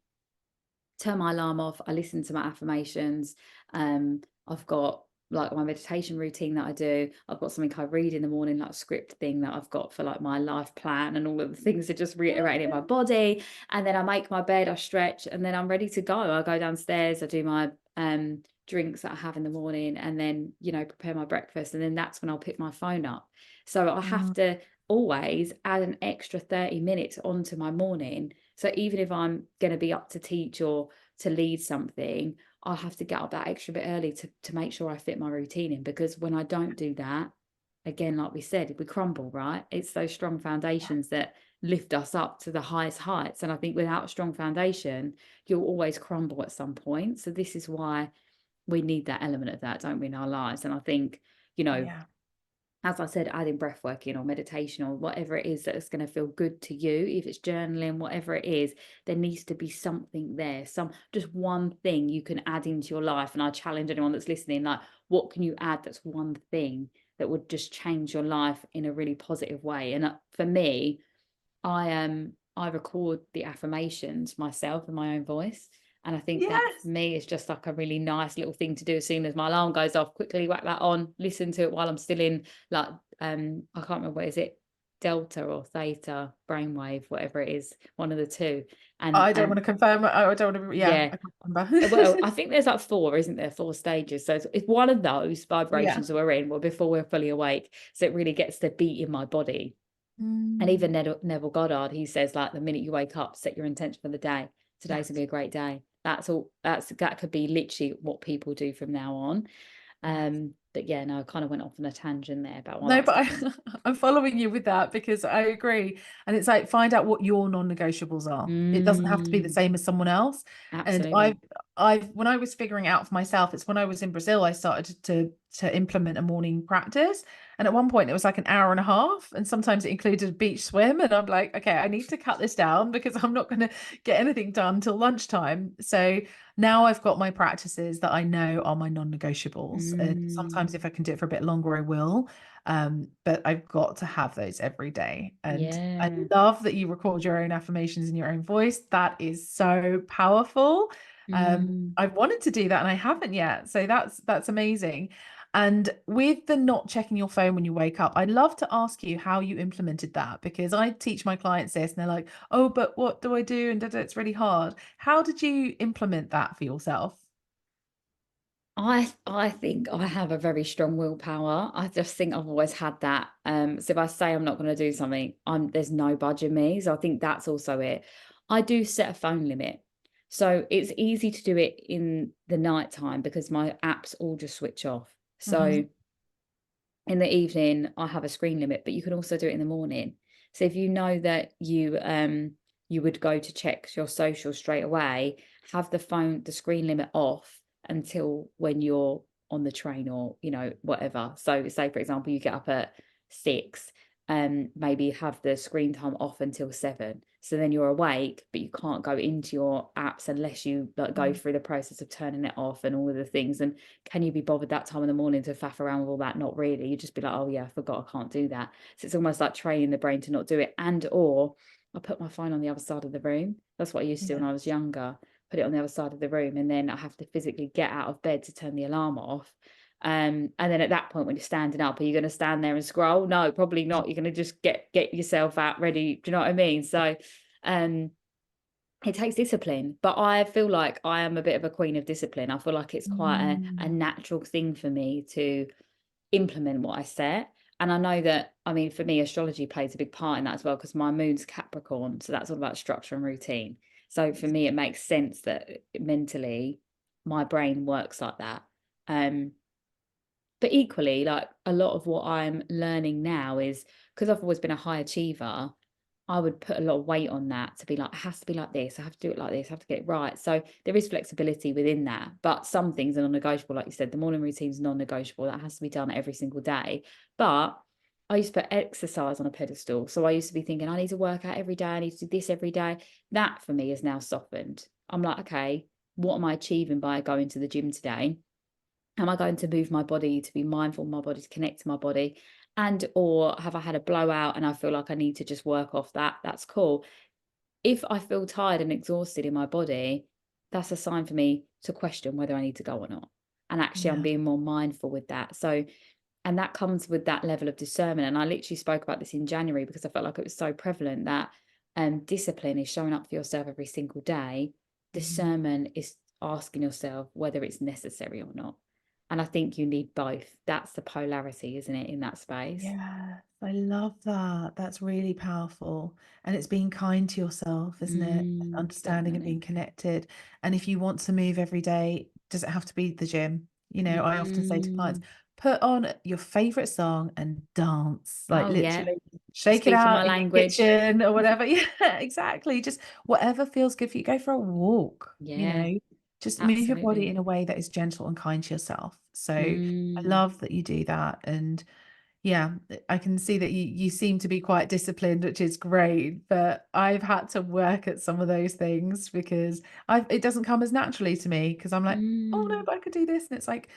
turn my alarm off, I listen to my affirmations. I've got like my meditation routine that I do. I've got something I read in the morning, like a script thing that I've got for like my life plan, and all of the things are just reiterating in my body. And then I make my bed, I stretch, and then I'm ready to go. I go downstairs, I do my drinks that I have in the morning, and then, you know, prepare my breakfast, and then that's when I'll pick my phone up. So I have to always add an extra 30 minutes onto my morning. So even if I'm going to be up to teach or to lead something, I'll have to get up that extra bit early to make sure I fit my routine in, because when I don't do that, again, like we said, we crumble, right? It's those strong foundations that lift us up to the highest heights. And I think without a strong foundation, you'll always crumble at some point. So this is why we need that element of that, don't we, in our lives? And I think, you know, as I said, adding breath working or meditation or whatever it is that's going to feel good to you, if it's journaling, whatever it is, there needs to be something there, just one thing you can add into your life. And I challenge anyone that's listening, like, what can you add that's one thing that would just change your life in a really positive way? And for me, I record the affirmations myself in my own voice. And I think that for me is just like a really nice little thing to do. As soon as my alarm goes off, quickly whack that on, listen to it while I'm still in, like, I can't remember, what is it? Delta or theta brainwave, whatever it is, one of the two. And I don't want to confirm. I don't want to. Yeah, I can't remember. Well, I think there's like 4, isn't there? 4 stages. So it's one of those vibrations that we're in, well, before we're fully awake. So it really gets the beat in my body. And even Neville Goddard, he says, like, the minute you wake up, set your intention for the day. Today's gonna be a great day. That's all. That could be literally what people do from now on. But yeah, no, I kind of went off on a tangent there about no, but I'm following you with that, because I agree. And it's like, find out what your non-negotiables are. It doesn't have to be the same as someone else. Absolutely. And I've when I was figuring out for myself, it's when I was in Brazil, I started to implement a morning practice. And at one point it was like an hour and a half, and sometimes it included a beach swim. And I'm like, okay, I need to cut this down, because I'm not going to get anything done till lunchtime. So now I've got my practices that I know are my non-negotiables. And sometimes if I can do it for a bit longer, I will. But I've got to have those every day. And I love that you record your own affirmations in your own voice. That is so powerful. I've wanted to do that and I haven't yet. So that's amazing. And with the not checking your phone when you wake up, I'd love to ask you how you implemented that, because I teach my clients this and they're like, oh, but what do I do? And it's really hard. How did you implement that for yourself? I think I have a very strong willpower. I just think I've always had that. So if I say I'm not going to do something, there's no budge in me. So I think that's also it. I do set a phone limit. So it's easy to do it in the nighttime because my apps all just switch off. So in the evening, I have a screen limit, but you can also do it in the morning. So if you know that you would go to check your social straight away, have the screen limit off until when you're on the train or, you know, whatever. So say, for example, you get up at 6, maybe have the screen time off until 7. So then you're awake, but you can't go into your apps unless you like go through the process of turning it off and all of the things. And can you be bothered that time in the morning to faff around with all that? Not really. You just be like, oh yeah, I forgot, I can't do that. So it's almost like training the brain to not do it. And or I put my phone on the other side of the room. That's what I used to do when I was younger. Put it on the other side of the room, and then I have to physically get out of bed to turn the alarm off. And then at that point, when you're standing up, are you going to stand there and scroll? No, probably not. You're going to just get yourself out ready. Do you know what I mean? So it takes discipline, but I feel like I am a bit of a queen of discipline. I feel like it's quite a natural thing for me to implement what I set. And I know that, I mean, for me, astrology plays a big part in that as well, because my moon's Capricorn. So that's all about structure and routine. So for me, it makes sense that mentally my brain works like that. But equally, like a lot of what I'm learning now is because I've always been a high achiever, I would put a lot of weight on that to be like, it has to be like this. I have to do it like this. I have to get it right. So there is flexibility within that. But some things are non-negotiable. Like you said, the morning routine is non-negotiable. That has to be done every single day. But I used to put exercise on a pedestal. So I used to be thinking, I need to work out every day. I need to do this every day. That for me is now softened. I'm like, okay, what am I achieving by going to the gym today? Am I going to move my body, to be mindful of my body, to connect to my body? And or have I had a blowout and I feel like I need to just work off that? That's cool. If I feel tired and exhausted in my body, that's a sign for me to question whether I need to go or not. and actually I'm being more mindful with that. So, and that comes with that level of discernment. And I literally spoke about this in January because I felt like it was so prevalent that discipline is showing up for yourself every single day. Discernment is asking yourself whether it's necessary or not. And I think you need both. That's the polarity, isn't it, in that space? Yeah, I love that. That's really powerful. And it's being kind to yourself, isn't it? And understanding and Definitely. being connected. And if you want to move every day, does it have to be the gym? You know, I often say to clients, put on your favorite song and dance, like Oh, yeah. literally shake it Speaking my out in your language. kitchen or whatever. Yeah, exactly. Just whatever feels good for you. Go for a walk, you Yeah, know, just move your body absolutely. in a way that is gentle and kind to yourself. So I Mm, love that you do that. And yeah, I can see that you seem to be quite disciplined, which is great, but I've had to work at some of those things because it doesn't come as naturally to me because I'm like, oh no, mm, but I could do this. And it's like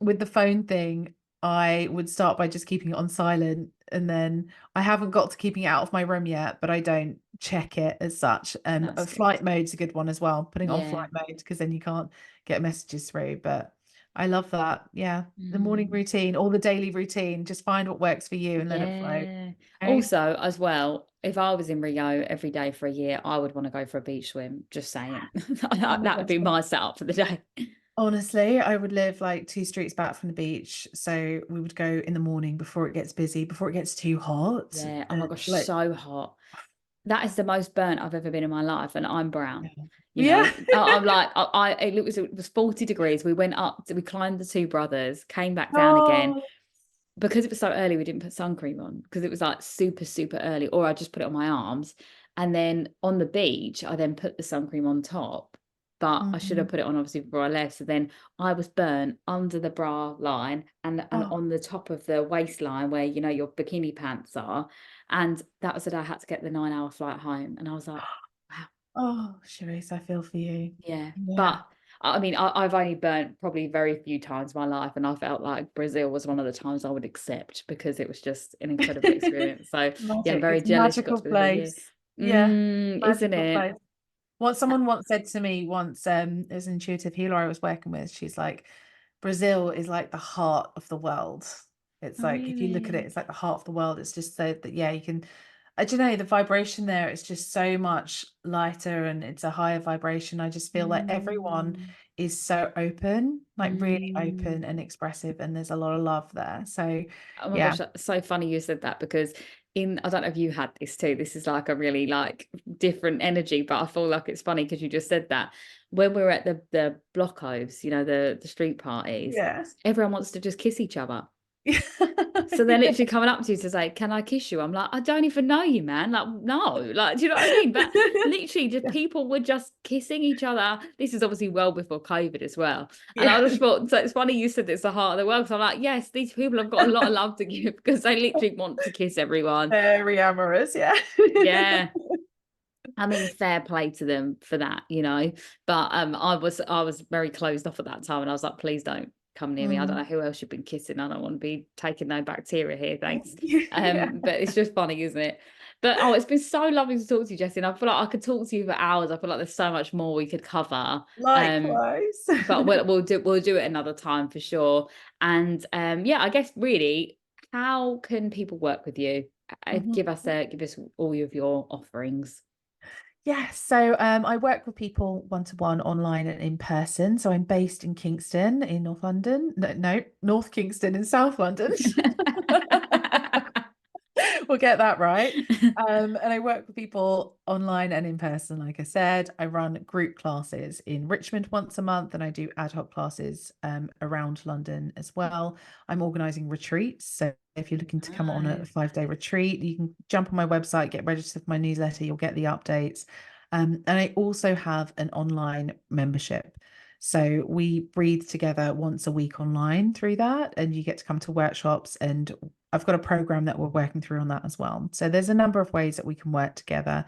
with the phone thing, I would start by just keeping it on silent, and then I haven't got to keeping it out of my room yet, but I don't check it as such. that's good. Flight mode's a good one as well, putting on Yeah. flight mode because then you can't get messages through. But I love that. Yeah. The morning Mm, routine or the daily routine, just find what works for you and let it flow. yeah. Okay. Also, as well, if I was in Rio every day for a year, I would want to go for a beach swim. Just saying. Oh, That would that's be what, my setup for the day. honestly, I would live like 2 streets back from the beach. So we would go in the morning before it gets busy, before it gets too hot. Yeah. Oh my And gosh, like, so hot. That is the most burnt I've ever been in my life, and I'm brown. yeah. You Yeah. know, I'm like, it was 40 degrees. We went up, we climbed the Two Brothers, came back down again. Oh, Because it was so early, we didn't put sun cream on because it was like super, super early, or I just put it on my arms. And then on the beach, I then put the sun cream on top, but I should have mhm. put it on obviously before I left. So then I was burnt under the bra line and Oh, on the top of the waistline where, you know, your bikini pants are. And that was the day I had to get the 9-hour flight home. And I was like, wow. oh, Sherisse, I feel for you. Yeah, Yeah. but I mean, I've only burnt probably very few times in my life, and I felt like Brazil was one of the times I would accept because it was just an incredible experience. So yeah, I'm Magic. very It's a jealous you got magical to be there for a year. place. Yeah. Isn't Magical it? place. What someone once said to me once, as an intuitive healer I was working with, she's like, Brazil is like the heart of the world. It's Oh, like if you look at it, really? it's like the heart of the world. It's just so that yeah, you can I don't know, the vibration there is just so much lighter and it's a higher vibration. I just feel like everyone Mm, is so open, like really mm. open and expressive, and there's a lot of love there. So Oh my yeah, gosh, that's so funny you said that because I don't know if you had this too. This is like a really like different energy, but I feel like it's funny because you just said that. When we were at the blockos, you know, the street parties, yeah. everyone wants to just kiss each other. Yeah. So they're literally coming up to you to say, "Can I kiss you?" I'm like, "I don't even know you, man." Like, no, like, do you know what I mean? But literally, just people were just kissing each other. This is obviously well before COVID as well. And Yeah. I just thought, so it's funny you said it's the heart of the world. So I'm like, yes, these people have got a lot of love to give because they literally want to kiss everyone. Very amorous, yeah. Yeah. I mean, fair play to them for that, you know. But I was very closed off at that time, and I was like, please don't come near me. I don't Mm. know who else you've been kissing. I don't want to be taking no bacteria here, thanks. Yeah. But it's just funny, isn't it? But oh, it's been so lovely to talk to you, Jessie. And I feel like I could talk to you for hours. I feel like there's so much more we could cover. Likewise. But we'll do it another time for sure. And yeah, I guess really, how can people work with you? Mhm. Give us all of your offerings. Yes, so I work with people one-to-one online and in person. So I'm based in Kingston in North London. No, North Kingston in South London. We'll get that right. And I work with people online and in person. Like I said, I run group classes in Richmond once a month, and I do ad hoc classes around London as well. I'm organizing retreats. So if you're looking to come on a Nice. 5-day retreat, you can jump on my website, get registered for my newsletter, you'll get the updates. And I also have an online membership. So we breathe together once a week online through that, and you get to come to workshops, and I've got a program that we're working through on that as well. So there's a number of ways that we can work together.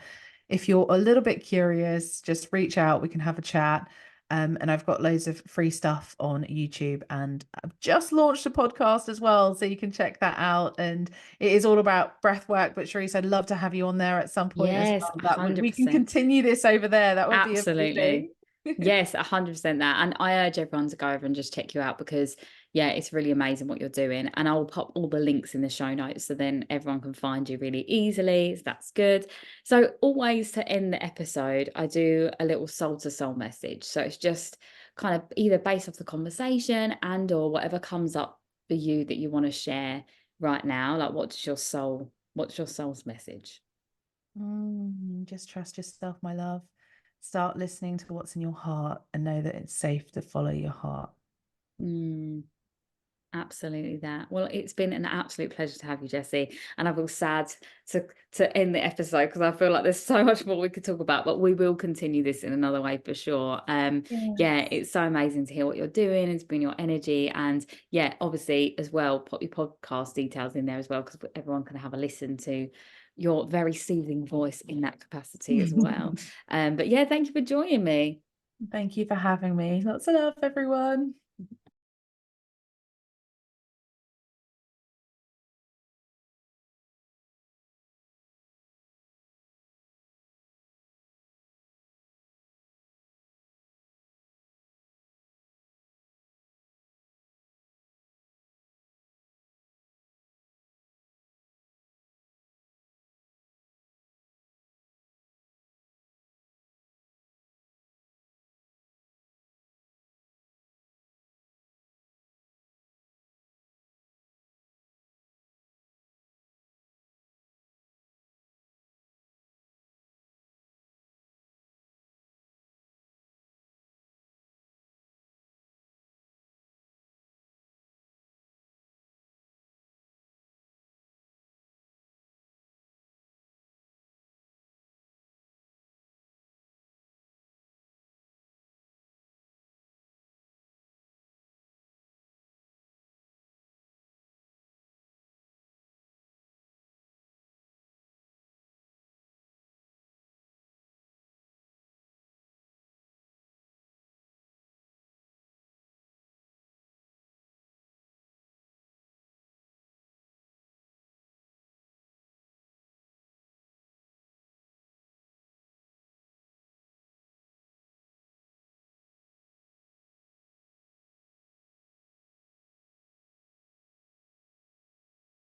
If you're a little bit curious, just reach out, we can have a chat. And I've got loads of free stuff on YouTube, and I've just launched a podcast as well, so you can check that out. And it is all about breath work. But Sherisse, I'd love to have you on there at some point as Yes, well. We can 100%. continue this over there. That would be Absolutely. amazing. Yes, 100% that. And I urge everyone to go over and just check you out, because yeah, it's really amazing what you're doing. And I'll pop all the links in the show notes so then everyone can find you really easily. So that's good. So always, to end the episode, I do a little soul to soul message. So it's just kind of either based off the conversation and or whatever comes up for you that you want to share right now. Like, what's your soul's message? Just trust yourself, my love. Start listening to what's in your heart and know that it's safe to follow your heart. Mm. Absolutely that. Well, it's been an absolute pleasure to have you, Jessie. And I feel sad to end the episode, because I feel like there's so much more we could talk about, but we will continue this in another way for sure. Yeah, it's so amazing to hear what you're doing and to bring your energy. And yeah, obviously as well, put your podcast details in there as well, because everyone can have a listen to your very soothing voice in that capacity as well. But yeah, thank you for joining me. Thank you for having me. Lots of love, everyone.